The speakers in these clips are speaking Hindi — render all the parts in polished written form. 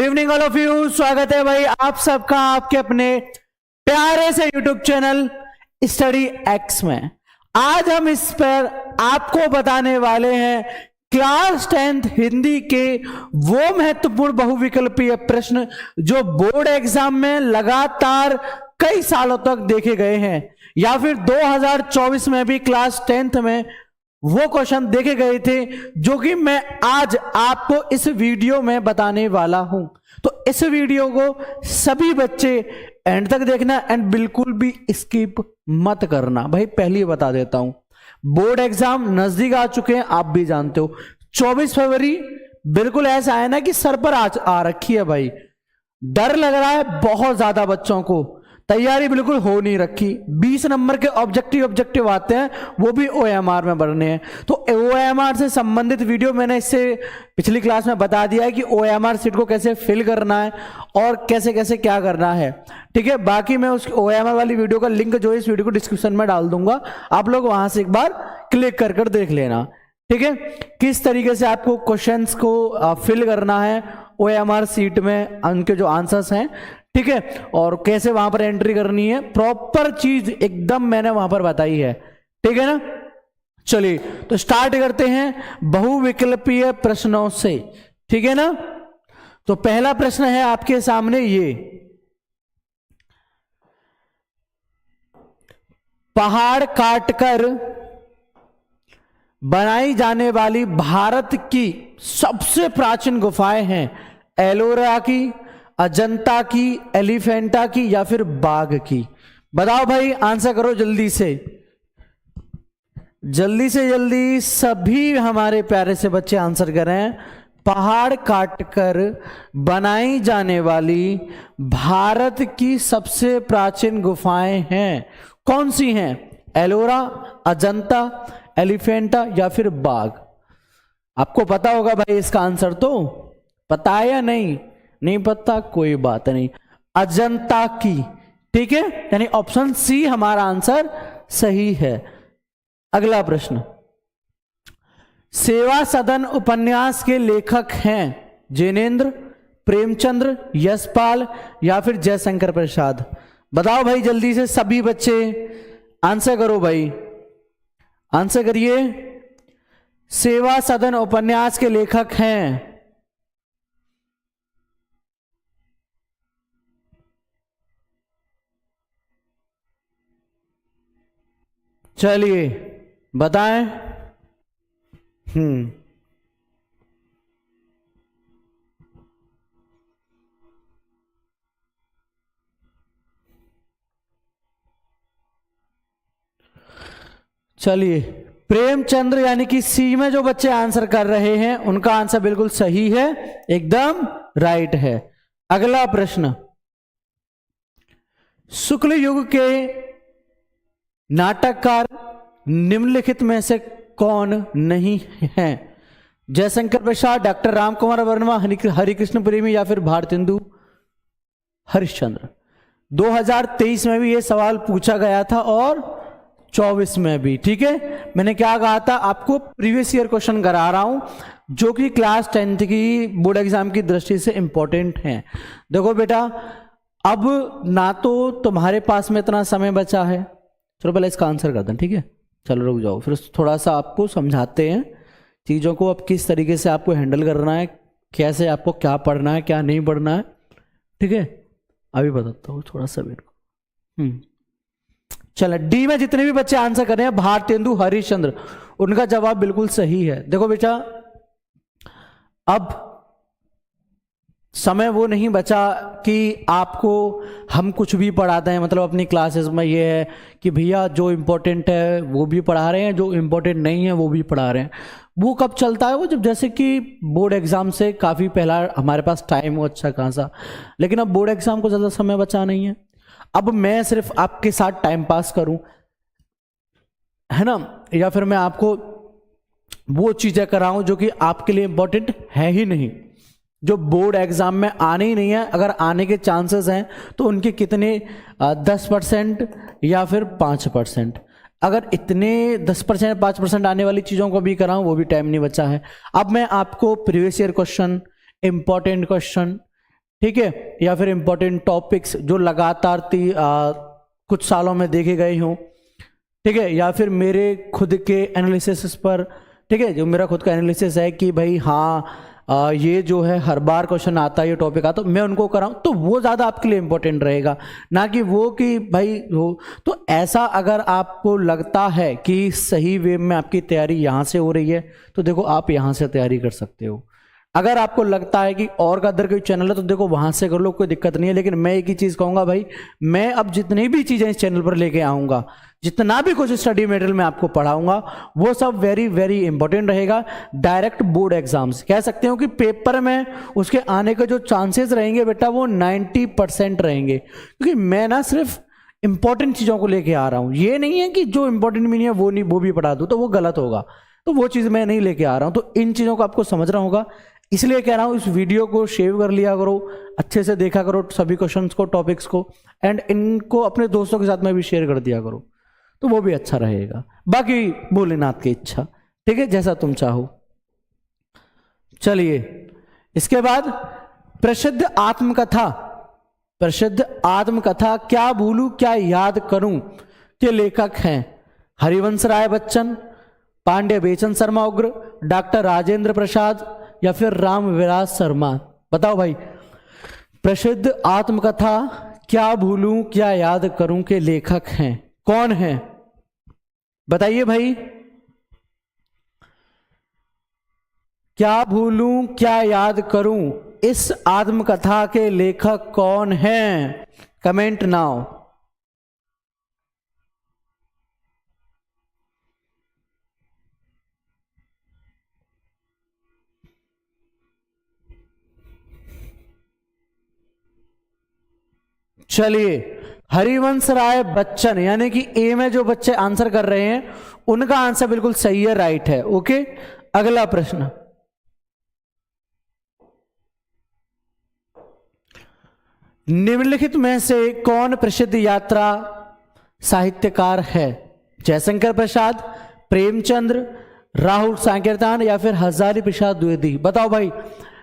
Evening all of you. स्वागत है भाई आप सबका आपके अपने प्यारे से यूट्यूब चैनल स्टडी एक्स में। आज हम इस पर आपको बताने वाले हैं क्लास 10th हिंदी के वो महत्वपूर्ण बहुविकल्पीय प्रश्न जो बोर्ड एग्जाम में लगातार कई सालों तक देखे गए हैं या फिर 2024 में भी क्लास 10th में वो क्वेश्चन देखे गए थे जो कि मैं आज आपको इस वीडियो में बताने वाला हूं। तो इस वीडियो को सभी बच्चे एंड तक देखना एंड बिल्कुल भी स्किप मत करना। भाई पहले ही बता देता हूं, बोर्ड एग्जाम नजदीक आ चुके हैं, आप भी जानते हो। 24 फरवरी बिल्कुल ऐसा है ना कि सर पर आ रखी है भाई। डर लग रहा है बहुत ज्यादा, बच्चों को तैयारी बिल्कुल हो नहीं रखी। 20 नंबर के ऑब्जेक्टिव आते हैं, वो भी ओएमआर में भरने हैं। तो ओएमआर से संबंधित वीडियो मैंने इससे पिछली क्लास में बता दिया है कि ओएमआर सीट को कैसे फिल करना है और कैसे कैसे क्या करना है, ठीक है। बाकी मैं उस ओएमआर वाली वीडियो का लिंक जो है इस वीडियो को डिस्क्रिप्शन में डाल दूंगा, आप लोग वहां से एक बार क्लिक कर कर देख लेना, ठीक है। किस तरीके से आपको क्वेश्चंस को फिल करना है ओएमआर सीट में, उनके जो आंसर्स हैं, ठीक है, और कैसे वहां पर एंट्री करनी है, प्रॉपर चीज एकदम मैंने वहां पर बताई है, ठीक है ना। चलिए तो स्टार्ट करते हैं बहुविकल्पीय प्रश्नों से, ठीक है ना। तो पहला प्रश्न है आपके सामने ये, पहाड़ काटकर बनाई जाने वाली भारत की सबसे प्राचीन गुफाएं हैं एलोरा की, अजंता की, एलिफेंटा की या फिर बाघ की। बताओ भाई, आंसर करो जल्दी से जल्दी सभी हमारे प्यारे से बच्चे आंसर करें। पहाड़ काटकर बनाई जाने वाली भारत की सबसे प्राचीन गुफाएं हैं, कौन सी हैं? एलोरा, अजंता, एलिफेंटा या फिर बाघ। आपको पता होगा भाई इसका आंसर, तो पता है या नहीं? नहीं पता, कोई बात नहीं, अजंता की, ठीक है, यानी ऑप्शन सी हमारा आंसर सही है। अगला प्रश्न, सेवा सदन उपन्यास के लेखक हैं जिनेंद्र, प्रेमचंद्र, यशपाल या फिर जयशंकर प्रसाद। बताओ भाई जल्दी से सभी बच्चे आंसर करो भाई, आंसर करिए। सेवा सदन उपन्यास के लेखक हैं, चलिए बताएं। चलिए प्रेमचंद्र यानी कि सी में जो बच्चे आंसर कर रहे हैं उनका आंसर बिल्कुल सही है, एकदम राइट है। अगला प्रश्न, शुक्ल युग के नाटककार निम्नलिखित में से कौन नहीं है? जयशंकर प्रसाद, डॉक्टर राम कुमार वर्मा, हरिकृष्ण प्रेमी या फिर भारतेंदु हरिश्चंद्र। 2023 में भी ये सवाल पूछा गया था और 24 में भी, ठीक है। मैंने क्या कहा था, आपको प्रीवियस ईयर क्वेश्चन करा रहा हूं जो कि क्लास 10th की बोर्ड एग्जाम की दृष्टि से इंपॉर्टेंट है। देखो बेटा, अब ना तो तुम्हारे पास में इतना समय बचा है, चलो पहले इसका आंसर कर दें, ठीक है। चलो रुक जाओ, फिर थोड़ा सा आपको समझाते हैं चीज़ों को, अब किस तरीके से आपको हैंडल करना है, कैसे आपको क्या पढ़ना है क्या नहीं पढ़ना है, ठीक है। अभी बताता हूँ थोड़ा सा मेरे को। चलो डी में जितने भी बच्चे आंसर कर रहे हैं भारतेंदु हरिश्चंद्र, उनका जवाब बिल्कुल सही है। देखो बेटा, अब समय वो नहीं बचा कि आपको हम कुछ भी पढ़ाते हैं, मतलब अपनी क्लासेस में ये है कि भैया जो इम्पोर्टेंट है वो भी पढ़ा रहे हैं, जो इम्पोर्टेंट नहीं है वो भी पढ़ा रहे हैं। वो कब चलता है? वो जब जैसे कि बोर्ड एग्जाम से काफ़ी पहला हमारे पास टाइम हो अच्छा खासा, लेकिन अब बोर्ड एग्जाम को ज़्यादा समय बचा नहीं है। अब मैं सिर्फ आपके साथ टाइम पास करूं, है ना, या फिर मैं आपको वो चीज़ें कराऊं जो कि आपके लिए इंपॉर्टेंट है ही नहीं, जो बोर्ड एग्जाम में आने ही नहीं है। अगर आने के चांसेस हैं तो उनके कितने 10% या फिर 5%। अगर इतने 10% 5% आने वाली चीज़ों को भी कराऊं वो भी टाइम नहीं बचा है। अब मैं आपको previous year question, important question, ठीक है, या फिर इंपॉर्टेंट टॉपिक्स जो लगातार कुछ सालों में देखे गए हों, ठीक है, या फिर मेरे खुद के एनालिसिस पर, ठीक है, जो मेरा खुद का एनालिसिस है कि भाई हाँ ये जो है हर बार क्वेश्चन आता है, ये टॉपिक आता है, तो मैं उनको कराऊं, तो वो ज़्यादा आपके लिए इंपॉर्टेंट रहेगा, ना कि वो कि भाई हो। तो ऐसा अगर आपको लगता है कि सही वे में आपकी तैयारी यहाँ से हो रही है, तो देखो आप यहाँ से तैयारी कर सकते हो। अगर आपको लगता है कि और का अदर कोई चैनल है, तो देखो वहां से कर लो, कोई दिक्कत नहीं है। लेकिन मैं एक ही चीज कहूंगा भाई, मैं अब जितनी भी चीजें इस चैनल पर लेके आऊंगा, जितना भी कुछ स्टडी मटेरियल मैं आपको पढ़ाऊंगा, वो सब वेरी वेरी इंपॉर्टेंट रहेगा। डायरेक्ट बोर्ड एग्जाम्स कह सकते हो कि पेपर में उसके आने के जो चांसेस रहेंगे बेटा, वो 90% रहेंगे, क्योंकि मैं ना सिर्फ इंपॉर्टेंट चीजों को लेके आ रहा हूं। ये नहीं है कि जो इंपॉर्टेंट भी नहीं है वो भी पढ़ा दूं, तो वो गलत होगा। तो वो चीज मैं नहीं लेके आ रहा हूं। तो इन चीजों को आपको समझना होगा, इसलिए कह रहा हूं इस वीडियो को शेव कर लिया करो, अच्छे से देखा करो सभी क्वेश्चंस को, टॉपिक्स को, एंड इनको अपने दोस्तों के साथ में भी शेयर कर दिया करो, तो वो भी अच्छा रहेगा। बाकी भोलेनाथ की इच्छा, ठीक है, जैसा तुम चाहो। चलिए, इसके बाद प्रसिद्ध आत्मकथा, प्रसिद्ध आत्मकथा क्या भूलूं क्या याद करूं के लेखक हैं हरिवंश राय बच्चन, पांडे बेचन शर्मा उग्र, डॉक्टर राजेंद्र प्रसाद, या फिर रामविलास शर्मा। बताओ भाई, प्रसिद्ध आत्मकथा क्या भूलूं क्या याद करूं के लेखक हैं कौन हैं? बताइए भाई, क्या भूलूं क्या याद करूं, इस आत्मकथा के लेखक कौन हैं? Comment now. चलिए, हरिवंश राय बच्चन, यानी कि ए में जो बच्चे आंसर कर रहे हैं उनका आंसर बिल्कुल सही है, राइट है। ओके, अगला प्रश्न, निम्नलिखित में से कौन प्रसिद्ध यात्रा साहित्यकार है? जयशंकर प्रसाद, प्रेमचंद्र, राहुल सांकीर्तन, या फिर हजारी प्रसाद द्विवेदी। बताओ भाई,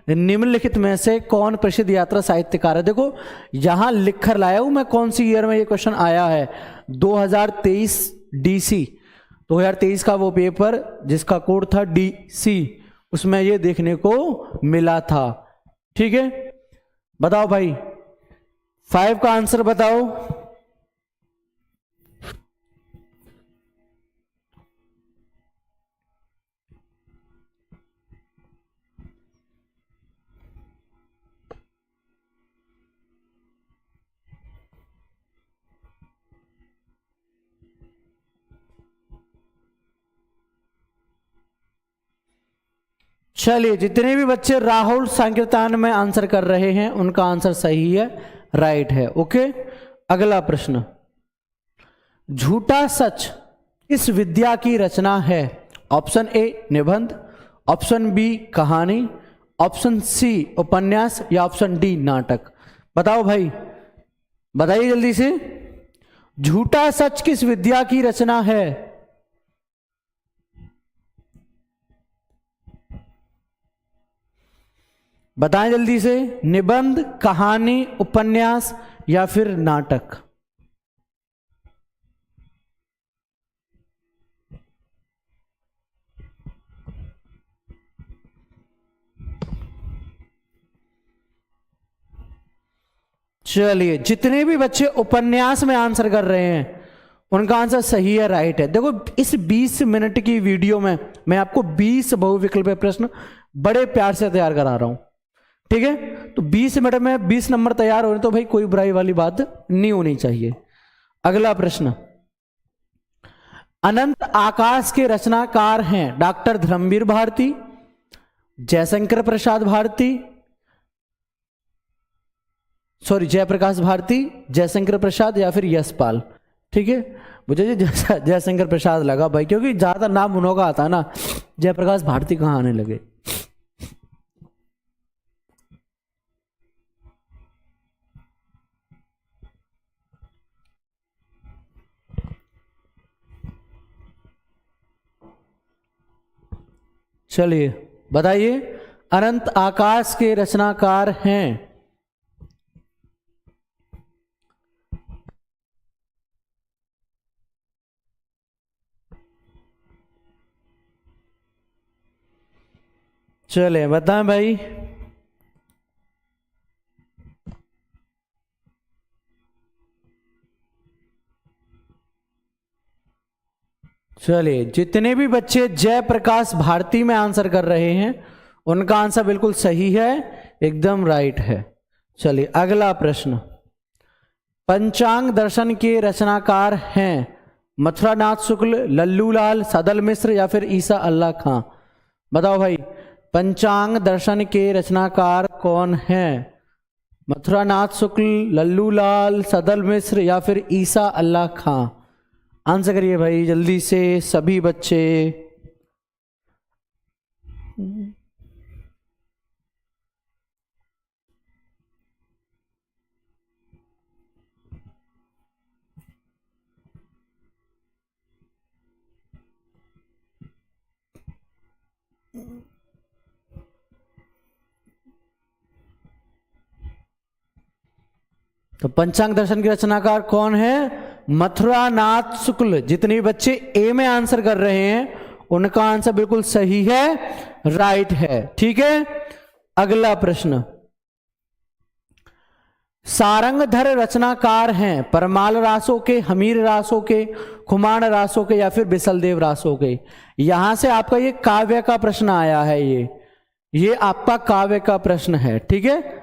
निम्नलिखित में से कौन प्रसिद्ध यात्रा साहित्यकार है? देखो यहां लिख कर लाया हूं मैं कौन सी ईयर में ये क्वेश्चन आया है। 2023 डीसी, 2023 का वो पेपर जिसका कोड था डीसी, उसमें ये देखने को मिला था। ठीक है, बताओ भाई, 5 का आंसर बताओ। चलिए, जितने भी बच्चे राहुल संकीर्तन में आंसर कर रहे हैं उनका आंसर सही है, राइट है। ओके, अगला प्रश्न, झूठा सच किस विद्या की रचना है? ऑप्शन ए निबंध, ऑप्शन बी कहानी, ऑप्शन सी उपन्यास, या ऑप्शन डी नाटक। बताओ भाई, बताइए जल्दी से, झूठा सच किस विद्या की रचना है? बताएं जल्दी से, निबंध, कहानी, उपन्यास, या फिर नाटक। चलिए, जितने भी बच्चे उपन्यास में आंसर कर रहे हैं उनका आंसर सही है, राइट है। देखो, इस 20 मिनट की वीडियो में मैं आपको 20 बहुविकल्पीय प्रश्न बड़े प्यार से तैयार करा रहा हूं। ठीक है, तो 20 मिनट में 20 नंबर तैयार हो रहे, तो भाई कोई बुराई वाली बात नहीं होनी चाहिए। अगला प्रश्न, अनंत आकाश के रचनाकार हैं डॉक्टर धर्मवीर भारती, जयशंकर प्रसाद भारती, सॉरी जयप्रकाश भारती, जयशंकर प्रसाद, या फिर यशपाल। ठीक है, मुझे जयशंकर प्रसाद लगा भाई, क्योंकि ज्यादा नाम उन्हों का आता ना, जयप्रकाश भारती कहां आने लगे। चलिए बताइए, अनंत आकाश के रचनाकार हैं चले बताएं भाई। चलिए, जितने भी बच्चे जयप्रकाश भारती में आंसर कर रहे हैं उनका आंसर बिल्कुल सही है, एकदम राइट है। चलिए अगला प्रश्न। पंचांग दर्शन के रचनाकार हैं मथुरानाथ शुक्ल, लल्लूलाल, सदल मिश्र या फिर ईसा अल्लाह खां। बताओ भाई, पंचांग दर्शन के रचनाकार कौन हैं? मथुरानाथ शुक्ल, लल्लूलाल, सदल मिश्र या फिर ईसा अल्लाह खां। आंसर करिए भाई जल्दी से सभी बच्चे। तो पंचांग दर्शन के रचनाकार कौन है? मथुरानाथ शुक्ल। जितने बच्चे ए में आंसर कर रहे हैं उनका आंसर बिल्कुल सही है, राइट है। ठीक है, अगला प्रश्न। सारंगधर रचनाकार हैं परमाल रासों के, हमीर रासों के, खुमान रासों के या फिर बिसलदेव रासों के। यहां से आपका ये काव्य का प्रश्न आया है, ये आपका काव्य का प्रश्न है। ठीक है,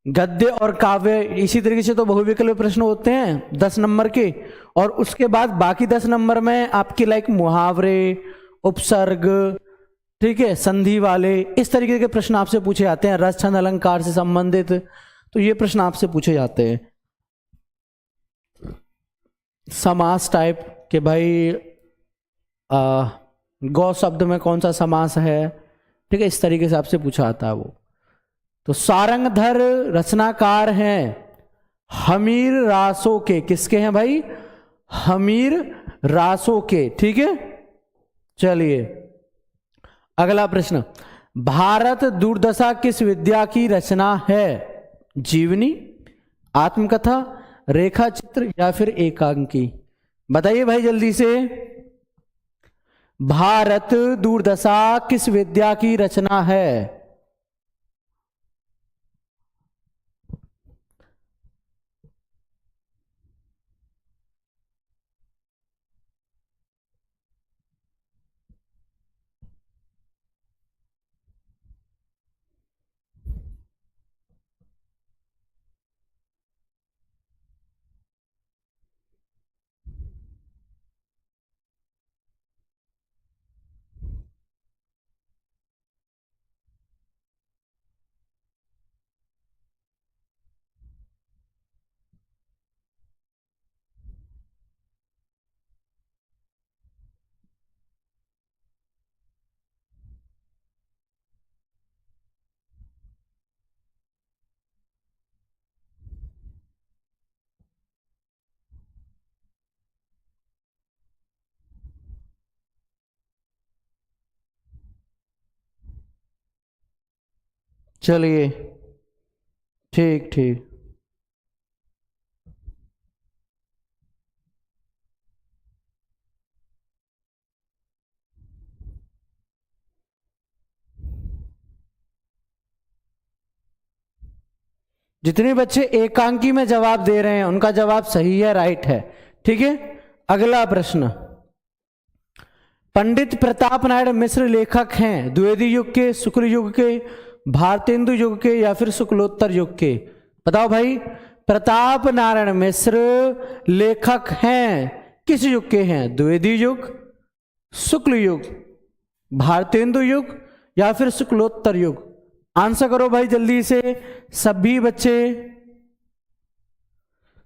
गद्य और काव्य इसी तरीके से तो बहुविकल्प प्रश्न होते हैं 10 नंबर के, और उसके बाद बाकी 10 नंबर में आपके लाइक मुहावरे, उपसर्ग, ठीक है, संधि वाले, इस तरीके के प्रश्न आपसे पूछे जाते हैं, रस छंद अलंकार से संबंधित। तो ये प्रश्न आपसे पूछे जाते हैं। समास टाइप के भाई गौ शब्द में कौन सा समास है, ठीक है, इस तरीके से आपसे पूछा आता है वो। तो सारंगधर रचनाकार हैं हमीर रासों के। किसके हैं भाई? हमीर रासों के। ठीक है, चलिए अगला प्रश्न। भारत दुर्दशा किस विद्या की रचना है? जीवनी, आत्मकथा, रेखा चित्र या फिर एकांकी। बताइए भाई जल्दी से। भारत दुर्दशा किस विद्या की रचना है? चलिए ठीक ठीक। जितने बच्चे एकांकी में जवाब दे रहे हैं उनका जवाब सही है, राइट है। ठीक है, अगला प्रश्न। पंडित प्रताप नारायण मिश्र लेखक हैं द्विवेदी युग के, शुक्ल युग के, भारतेंदु युग के या फिर शुक्लोत्तर युग के। बताओ भाई, प्रताप नारायण मिश्र लेखक हैं किस युग के हैं? द्विवेदी युग, शुक्ल युग, भारतेंदु युग या फिर शुक्लोत्तर युग। आंसर करो भाई जल्दी से सभी बच्चे,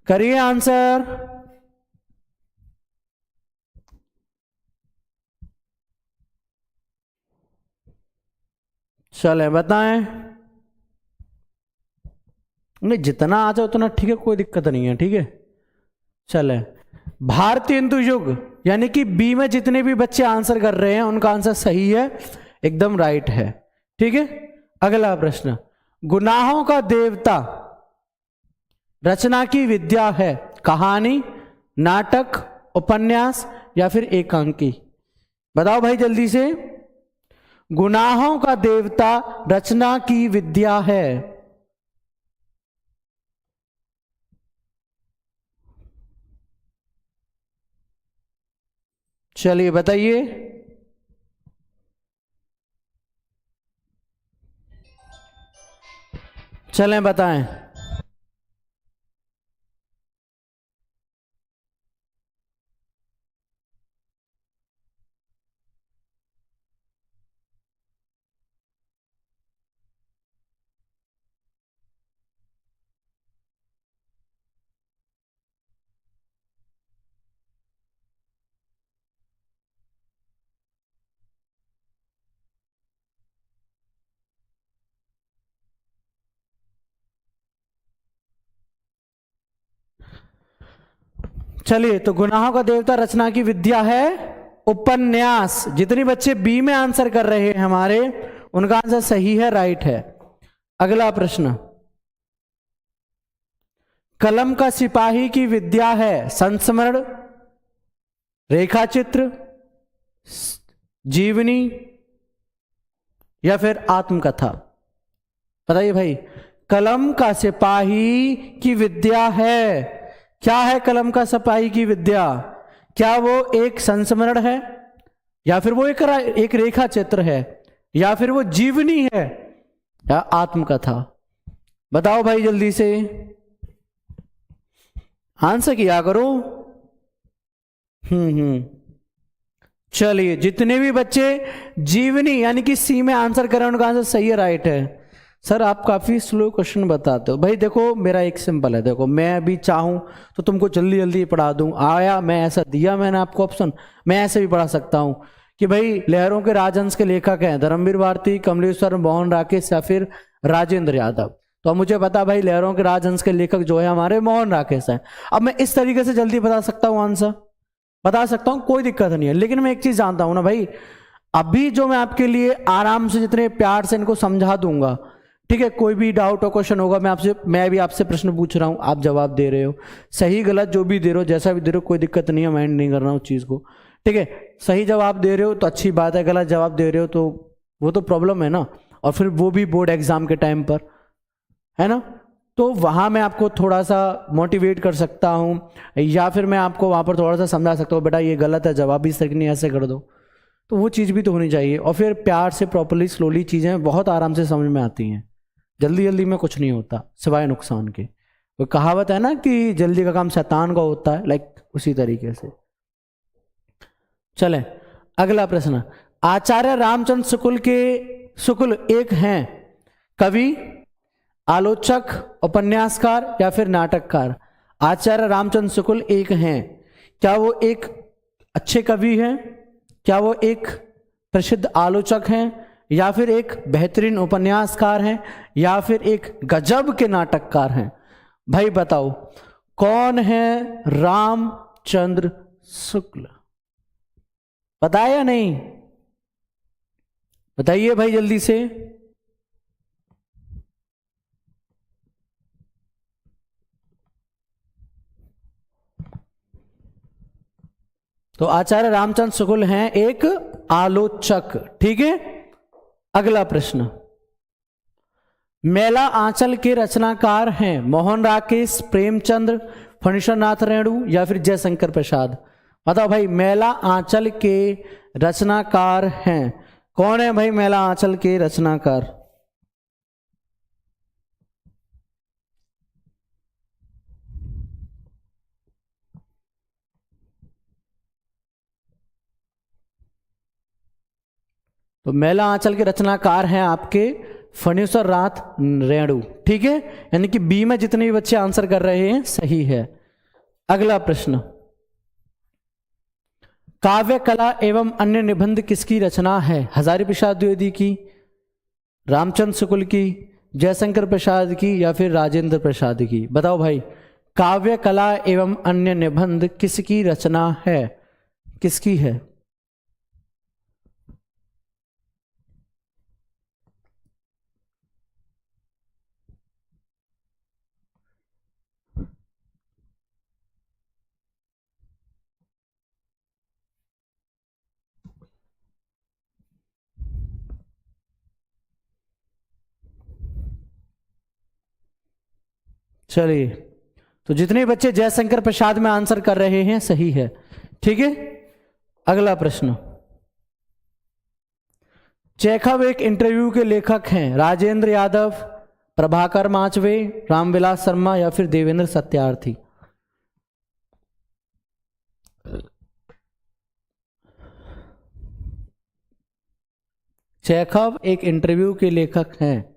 करिए आंसर। चले बताएं। नहीं, जितना आ जाए उतना ठीक है, कोई दिक्कत नहीं है। ठीक है, चले। भारतेंदु युग यानी कि बी में जितने भी बच्चे आंसर कर रहे हैं उनका आंसर सही है, एकदम राइट है। ठीक है, अगला प्रश्न। गुनाहों का देवता रचना की विद्या है कहानी, नाटक, उपन्यास या फिर एकांकी। बताओ भाई जल्दी से। गुनाहों का देवता रचना की विद्या है। चलिए बताइए। चलें बताएं। चलिए, तो गुनाहों का देवता रचना की विद्या है उपन्यास। जितने बच्चे बी में आंसर कर रहे हैं हमारे, उनका आंसर सही है, राइट है। अगला प्रश्न, कलम का सिपाही की विद्या है संस्मरण, रेखाचित्र, जीवनी या फिर आत्मकथा। बताइए भाई, कलम का सिपाही की विद्या है, क्या है कलम का सिपाही की विद्या? क्या वो एक संस्मरण है, या फिर वो एक रेखा चित्र है, या फिर वो जीवनी है, या आत्मकथा? बताओ भाई जल्दी से, आंसर किया करो। चलिए, जितने भी बच्चे जीवनी यानी कि सी में आंसर कर रहे हैं, उनका आंसर सही है, राइट है। सर आप काफी स्लो क्वेश्चन बताते हो भाई। देखो मेरा एक सिंपल है, देखो मैं अभी चाहूं तो तुमको जल्दी जल्दी पढ़ा दूं। आया मैं ऐसा दिया मैंने आपको ऑप्शन, मैं ऐसे भी पढ़ा सकता हूं कि भाई लहरों के राजहंस के लेखक हैं धर्मवीर भारती, कमलेश्वर, मोहन राकेश या फिर राजेंद्र यादव। तो अब मुझे पता भाई लहरों के राजहंस के लेखक जो है हमारे मोहन राकेश हैं। अब मैं इस तरीके से जल्दी बता सकता हूं, आंसर बता सकता हूं, कोई दिक्कत नहीं है। लेकिन मैं एक चीज जानता हूं ना भाई, अभी जो मैं आपके लिए आराम से जितने प्यार से इनको समझा दूंगा, ठीक है, कोई भी डाउट और क्वेश्चन होगा मैं भी आपसे प्रश्न पूछ रहा हूं, आप जवाब दे रहे हो, सही गलत जो भी दे रहे हो, जैसा भी दे रहे हो, कोई दिक्कत नहीं है, माइंड नहीं कर रहा हूं उस चीज को, ठीक है। सही जवाब दे रहे हो तो अच्छी बात है, गलत जवाब दे रहे हो तो वो तो प्रॉब्लम है ना, और फिर वो भी बोर्ड एग्जाम के टाइम पर, है ना। तो वहां मैं आपको थोड़ा सा मोटिवेट कर सकता हूं, या फिर मैं आपको वहां पर थोड़ा सा समझा सकता हूँ, बेटा ये गलत है, जवाब भी सही नहीं, ऐसे कर दो। तो वो चीज़ भी तो होनी चाहिए, और फिर प्यार से प्रॉपरली स्लोली चीज़ें बहुत आराम से समझ में आती हैं। जल्दी जल्दी में कुछ नहीं होता सिवाय नुकसान के। वो कहावत है ना कि जल्दी का काम शैतान का होता है, लाइक उसी तरीके से। चले अगला प्रश्न, आचार्य रामचंद्र शुक्ल एक हैं कवि, आलोचक, उपन्यासकार या फिर नाटककार? आचार्य रामचंद्र शुक्ल एक हैं, क्या वो एक अच्छे कवि हैं, क्या वो एक प्रसिद्ध आलोचक हैं, या फिर एक बेहतरीन उपन्यासकार हैं, या फिर एक गजब के नाटककार हैं? भाई बताओ कौन है रामचंद्र शुक्ल? पता है या नहीं? बताइए भाई जल्दी से। तो आचार्य रामचंद्र शुक्ल हैं एक आलोचक, ठीक है। अगला प्रश्न, मेला आंचल के रचनाकार हैं मोहन राकेश, प्रेमचंद्र, फणीश्वर नाथ रेणु या फिर जयशंकर प्रसाद? बताओ भाई, मेला आंचल के रचनाकार हैं, कौन है भाई मेला आंचल के रचनाकार? तो मेला आंचल के रचनाकार हैं आपके फणीश्वर नाथ रेणु, ठीक है। यानी कि बी में जितने भी बच्चे आंसर कर रहे हैं सही है। अगला प्रश्न, काव्य कला एवं अन्य निबंध किसकी रचना है? हजारी प्रसाद द्विवेदी की, रामचंद्र शुक्ल की, जयशंकर प्रसाद की या फिर राजेंद्र प्रसाद की? बताओ भाई, काव्य कला एवं अन्य निबंध किसकी रचना है, किसकी है? चलिए, तो जितने बच्चे जयशंकर प्रसाद में आंसर कर रहे हैं सही है। ठीक है, अगला प्रश्न। चेखव एक इंटरव्यू के लेखक हैं। राजेंद्र यादव, प्रभाकर माचवे, रामविलास शर्मा या फिर देवेंद्र सत्यार्थी। चेखव एक इंटरव्यू के लेखक हैं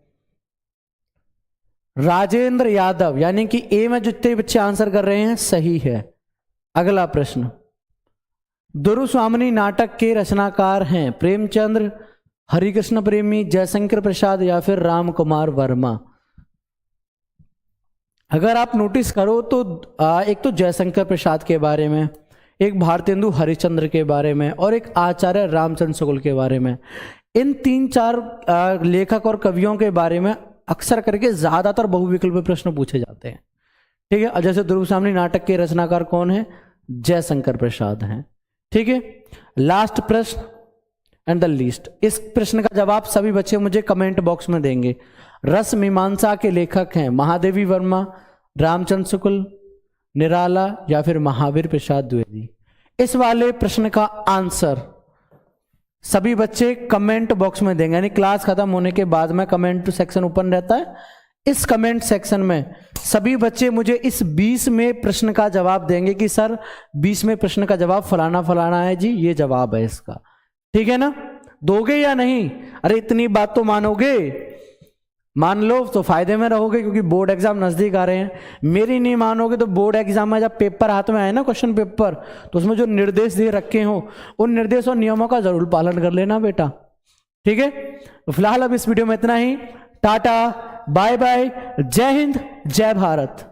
राजेंद्र यादव, यानी कि ए में जितने बच्चे आंसर कर रहे हैं सही है। अगला प्रश्न। दुर्स्वामिनी नाटक के रचनाकार हैं प्रेमचंद्र, हरिकृष्ण प्रेमी, जयशंकर प्रसाद या फिर राम कुमार वर्मा। अगर आप नोटिस करो तो एक तो जयशंकर प्रसाद के बारे में, एक भारतेंदु हरिश्चंद्र के बारे में और एक आचार्य रामचंद्र शुक्ल के बारे में, इन 3-4 लेखक और कवियों के बारे में अक्सर करके ज्यादातर बहुविकल्पीय प्रश्न पूछे जाते हैं। ठीक है, जैसे दुर्स्वामिनी नाटक के रचनाकार कौन है? जयशंकर प्रसाद हैं। ठीक है, लास्ट प्रश्न एंड द लीस्ट। इस प्रश्न का जवाब सभी बच्चे मुझे कमेंट बॉक्स में देंगे। रस मीमांसा के लेखक हैं महादेवी वर्मा, रामचंद्र शुक्ल, निराला या फिर महावीर प्रसाद द्विवेदी। इस वाले प्रश्न का आंसर सभी बच्चे कमेंट बॉक्स में देंगे, यानी क्लास खत्म होने के बाद में कमेंट सेक्शन ओपन रहता है। इस कमेंट सेक्शन में सभी बच्चे मुझे इस 20 में प्रश्न का जवाब देंगे कि सर 20 में प्रश्न का जवाब फलाना फलाना है जी, ये जवाब है इसका। ठीक है ना? दोगे या नहीं? अरे इतनी बात तो मानोगे, मान लो तो फायदे में रहोगे, क्योंकि बोर्ड एग्जाम नजदीक आ रहे हैं। मेरी नहीं मानोगे तो बोर्ड एग्जाम में जब पेपर हाथ में आए ना, क्वेश्चन पेपर, तो उसमें जो निर्देश दे रखे हो उन निर्देश और नियमों का जरूर पालन कर लेना बेटा। ठीक है, तो फिलहाल अब इस वीडियो में इतना ही। टाटा, बाय बाय, जय हिंद, जय भारत।